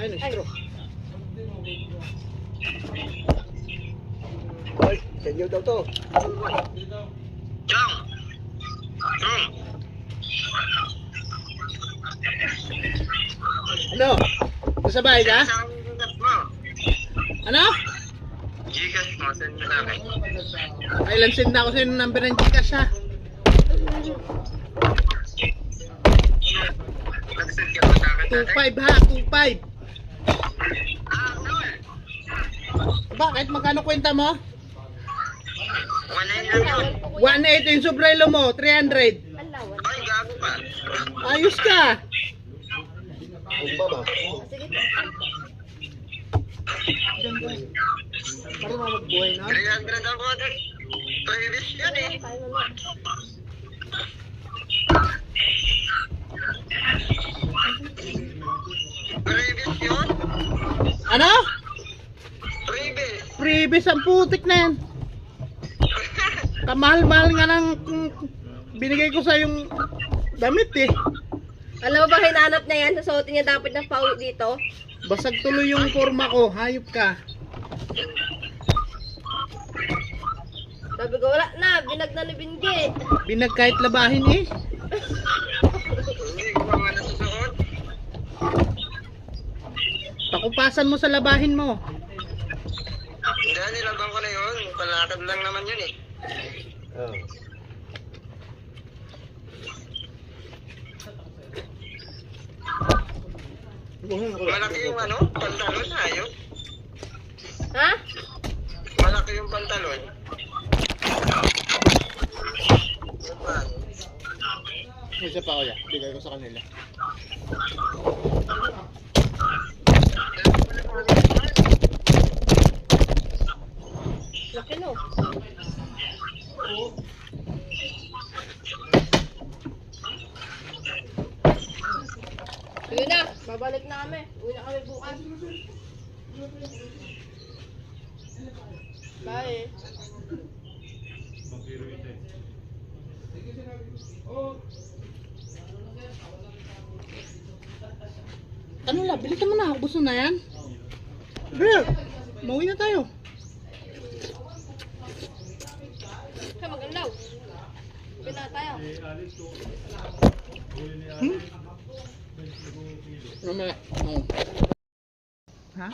Ay, na-stroke. Ay, sa inyo daw to. Chong! Ano? Sa bahay ka? Saan ang Gcash mo? Ano? Gcash mo, send mo sa akin. Ay, lansin na ako sa yung number ng Gcash ha. Nag-send ka ba sa akin dati? 2.5 ha, 2.5. Ah, sure. Bakit? Magkano kwenta mo? 1.9 lang yun. 1.8 yung sobrelo mo, 300. Ay, gago pa. Ayos ka. Para magbuhay na. 300 ako din. Previous yun eh. Previous yun? Ano? Previous. Freebies ang putik na yan. Kamahal-mahal nga ng binigay ko sa yung damit eh. Alam mo ba hinanap niya yan? Susuotin niya dapat ng pauwi dito. Basag tuloy yung forma ko, hayop ka. Sabi ko, wala na. Binag na ni Bingi. Binag kahit labahin eh. Hindi ko pa nga nasusuot. Pakupasan mo sa labahin mo. Hindi, nilabang ko na yun. Palakad lang naman yun eh. Malaki yung ano, pantalon, ayos. Ha? Malaki yung pantalon. Isa pa kuya, bigay ko sa kanila. Laki no. Sige na, babalik na kami. Uwi na kami bukas. Bye. Ano la, bilisan mo na, gusto na yan. Bro, mauwi na tayo. Kaya mag-alaw. Uwi na tayo. Mamaya. Ha?